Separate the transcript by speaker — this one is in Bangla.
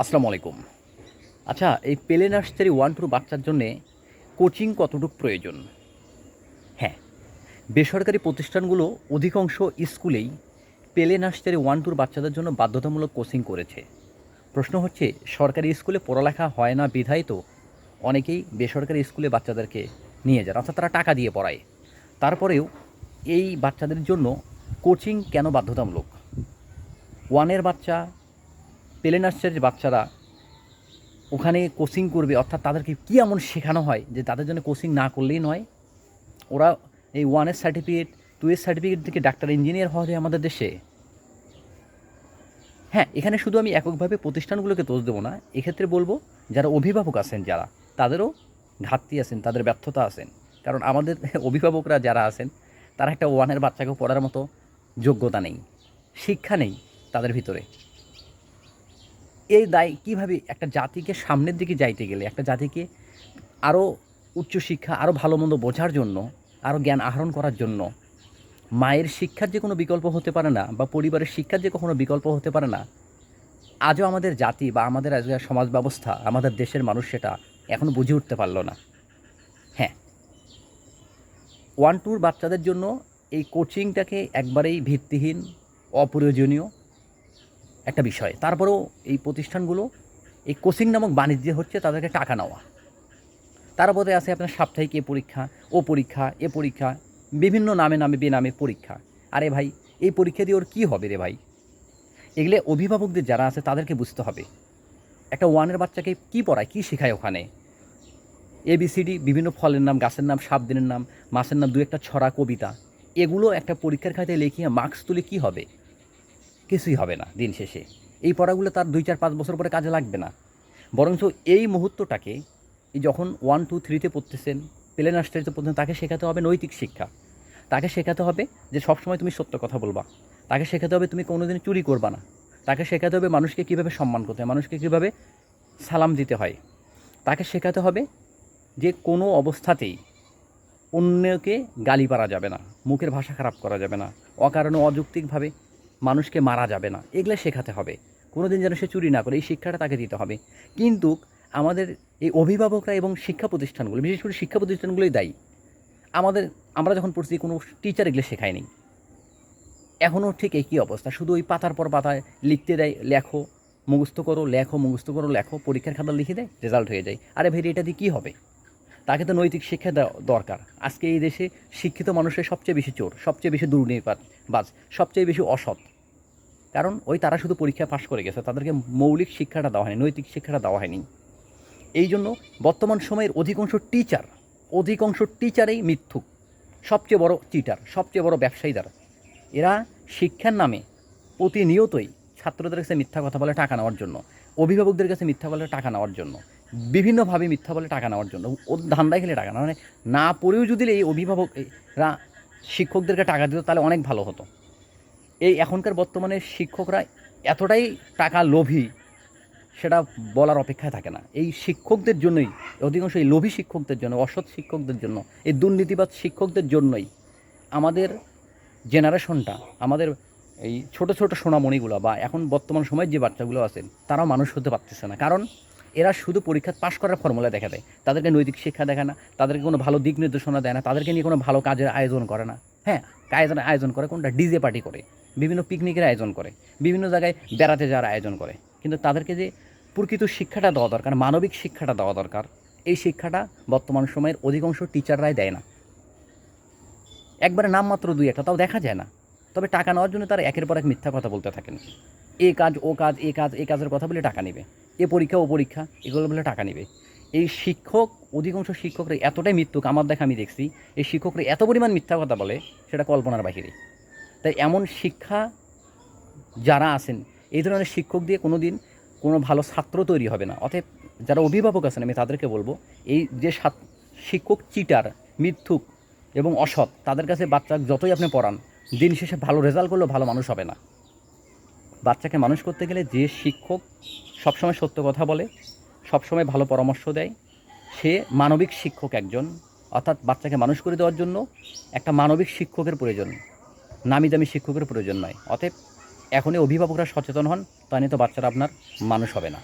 Speaker 1: আসসালামু আলাইকুম। আচ্ছা, এই প্লে নার্সারি 1-2 বাচ্চার জন্যে কোচিং কতটুকু প্রয়োজন? হ্যাঁ, বেসরকারি প্রতিষ্ঠানগুলো অধিকাংশ স্কুলেই প্লে নার্সারি 1-2 বাচ্চাদের জন্য বাধ্যতামূলক কোচিং করেছে। প্রশ্ন হচ্ছে, সরকারি স্কুলে পড়ালেখা হয় না বিধায় তো অনেকেই বেসরকারি স্কুলে বাচ্চাদেরকে নিয়ে যান, অর্থাৎ তারা টাকা দিয়ে পড়ায়। তারপরেও এই বাচ্চাদের জন্য কোচিং কেন বাধ্যতামূলক? 1 এর বাচ্চা, প্লে নার্সারির বাচ্চারা ওখানে কোচিং করবে, অর্থাৎ তাদেরকে কী এমন শেখানো হয় যে তাদের জন্য কোচিং না করলেই নয়? ওরা এই 1 এর সার্টিফিকেট, 2 এর সার্টিফিকেট থেকে ডাক্তার, ইঞ্জিনিয়ার হওয়া যায় আমাদের দেশে? হ্যাঁ, এখানে শুধু আমি এককভাবে প্রতিষ্ঠানগুলোকে দোষ দেবো না, এক্ষেত্রে বলবো যারা অভিভাবক আছেন, যারা তাদেরও ঘাটতি আছেন, তাদের ব্যর্থতা আছেন। কারণ আমাদের অভিভাবকরা যারা আছেন তারা একটা 1 এর বাচ্চাকে পড়ার মতো যোগ্যতা নেই, শিক্ষা নেই তাদের ভিতরে। এই দায় কীভাবে একটা জাতিকে সামনের দিকে যাইতে গেলে, একটা জাতিকে আরও উচ্চশিক্ষা, আরও ভালো মন্দ বোঝার জন্য, আরও জ্ঞান আহরণ করার জন্য মায়ের শিক্ষার যে কোনো বিকল্প হতে পারে না, বা পরিবারের শিক্ষার যে কখনো বিকল্প হতে পারে না, আজও আমাদের জাতি বা আমাদের আজকের সমাজ ব্যবস্থা, আমাদের দেশের মানুষ সেটা এখনও বুঝে উঠতে পারল না। হ্যাঁ, 1-2 বাচ্চাদের জন্য এই কোচিংটাকে একবারেই ভিত্তিহীন, অপ্রয়োজনীয় একটা বিষয়। তারপরেও এই প্রতিষ্ঠানগুলো এই কোচিং নামক বাণিজ্য হচ্ছে তাদেরকে টাকা নেওয়া। তার মধ্যে আছে আপনার সাপ্তাহিক এ পরীক্ষা, ও পরীক্ষা, এ পরীক্ষা, বিভিন্ন নামে নামে বেনামে পরীক্ষা। আরে ভাই, এই পরীক্ষা দিয়ে ওর কী হবে রে ভাই? এগুলো অভিভাবকদের যারা আছে তাদেরকে বুঝতে হবে। একটা 1 এর বাচ্চাকে কী পড়ায়, কী শেখায় ওখানে? ABCD, বিভিন্ন ফলের নাম, গাছের নাম, সাত দিনের নাম, মাসের নাম, 2-একটা ছড়া, কবিতা, এগুলো একটা পরীক্ষার খাতায় লিখিয়ে মার্কস তুলে কী হবে? কিছুই হবে না দিন শেষে। এই পড়াগুলো তার 2-4-5 বছর পরে কাজে লাগবে না। বরঞ্চ এই মুহূর্তটাকে, এই যখন 1-2-3-তে পড়তেছেন, প্লে নার্সারিতে পড়তেছেন, তাকে শেখাতে হবে নৈতিক শিক্ষা। তাকে শেখাতে হবে যে সবসময় তুমি সত্য কথা বলবা। তাকে শেখাতে হবে তুমি কোনোদিন চুরি করবা না। তাকে শেখাতে হবে মানুষকে কীভাবে সম্মান করতে হয়, মানুষকে কীভাবে সালাম দিতে হয়। তাকে শেখাতে হবে যে কোনো অবস্থাতেই অন্যকে গালি পারা যাবে না, মুখের ভাষা খারাপ করা যাবে না, অকারণে অযৌক্তিকভাবে মানুষকে মারা যাবে না, এগুলো শেখাতে হবে। কোনো দিন যেন সে চুরি না করে, এই শিক্ষাটা তাকে দিতে হবে। কিন্তু আমাদের এই অভিভাবকরা এবং শিক্ষা প্রতিষ্ঠানগুলো, বিশেষ করে শিক্ষা প্রতিষ্ঠানগুলোই দায়ী। আমরা যখন পড়ছি কোনো টিচার এগুলো শেখায়নি। এখনও ঠিক একই অবস্থা, শুধু ওই পাতার পর পাতায় লিখতে দেয়, লেখো, মুখস্থ করো, লেখো, মুখস্থ করো, লেখো, পরীক্ষার খাতা লিখে দেয়, রেজাল্ট হয়ে যায়। আরে ভাই, এটা দিয়ে কী হবে? তাকে তো নৈতিক শিক্ষা দেওয়া দরকার। আজকে এই দেশে শিক্ষিত মানুষের সবচেয়ে বেশি চোর, সবচেয়ে বেশি দুর্নীতিবাজ, সবচেয়ে বেশি অসৎ। কারণ ওই তারা শুধু পরীক্ষায় পাশ করে গেছে, তাদেরকে মৌলিক শিক্ষাটা দেওয়া হয়নি, নৈতিক শিক্ষাটা দেওয়া হয়নি। এই জন্য বর্তমান সময়ের অধিকাংশ টিচারেই মিথ্যুক, সবচেয়ে বড় চিটার, সবচেয়ে বড় ব্যবসায়ীদার। এরা শিক্ষার নামে প্রতিনিয়তই ছাত্রদের কাছে মিথ্যা কথা বলে টাকা নেওয়ার জন্য, অভিভাবকদের কাছে মিথ্যা বলে টাকা নেওয়ার জন্য, বিভিন্নভাবে মিথ্যা বলে টাকা নেওয়ার জন্য। ও ধান্দায় খেলে টাকা না, মানে না পড়েও যদি এই অভিভাবকরা শিক্ষকদেরকে টাকা দিত তাহলে অনেক ভালো হতো। এই এখনকার বর্তমানে শিক্ষকরা এতটাই টাকা লোভী, সেটা বলার অপেক্ষায় থাকে না। এই শিক্ষকদের জন্যই, অধিকাংশ এই লোভী শিক্ষকদের জন্য, অসৎ শিক্ষকদের জন্য, এই দুর্নীতিবাদ শিক্ষকদের জন্যই আমাদের জেনারেশনটা, আমাদের এই ছোট ছোট সোনামণিগুলো বা এখন বর্তমান সময়ের যে বাচ্চাগুলো আছেন তারাও মানুষ হতে পারতেছে না। কারণ এরা শুধু পরীক্ষা পাশ করার ফর্মুলা দেখা দেয়, তাদেরকে নৈতিক শিক্ষা দেখায় না, তাদেরকে কোনো ভালো দিক নির্দেশনা দেয় না, তাদেরকে নিয়ে কোনো ভালো কাজের আয়োজন করে না। হ্যাঁ, কাজের আয়োজন করে কোনটা? ডিজে পার্টি করে, বিভিন্ন পিকনিকের আয়োজন করে, বিভিন্ন জায়গায় বেড়াতে যাওয়ার আয়োজন করে। কিন্তু তাদেরকে যে প্রকৃত শিক্ষাটা দেওয়া দরকার, মানবিক শিক্ষাটা দেওয়া দরকার, এই শিক্ষাটা বর্তমান সময়ের অধিকাংশ টিচাররাই দেয় না। একবারে নামমাত্র 2-1টা, তাও দেখা যায় না। তবে টাকা নেওয়ার জন্য তারা একের পর এক মিথ্যা কথা বলতে থাকেন। এ কাজ, ও কাজ, এই কাজের কথা বলে টাকা নেবে, এ পরীক্ষা, ও পরীক্ষা, এগুলো বলে টাকা নেবে। এই অধিকাংশ শিক্ষকরা এতটাই মিথ্যুক, আমার দেখা আমি দেখছি, এই শিক্ষকরা এত পরিমাণ মিথ্যা কথা বলে সেটা কল্পনার বাহিরে। তাই এমন শিক্ষা যারা আছেন, এই ধরনের শিক্ষক দিয়ে কোনো দিন কোনো ভালো ছাত্র তৈরি হবে না। অতএব যারা অভিভাবক আছেন, আমি তাদেরকে বলবো, এই যে শিক্ষক চিটার, মিথ্যুক এবং অসৎ, তাদের কাছে বাচ্চা যতই আপনি পড়ান, দিন শেষে ভালো রেজাল্ট করলেও ভালো মানুষ হবে না। বাচ্চাকে মানুষ করতে গেলে যে শিক্ষক সবসময় সত্য কথা বলে, সবসময় ভালো পরামর্শ দেয়, সে মানবিক শিক্ষক একজন। অর্থাৎ বাচ্চাকে মানুষ করে দেওয়ার জন্য একটা মানবিক শিক্ষকের প্রয়োজন, নামি দামি শিক্ষকের প্রয়োজন নয়। অতএব এখনই অভিভাবকরা সচেতন হন, তা নিয়ে তো বাচ্চারা আপনার মানুষ হবে না।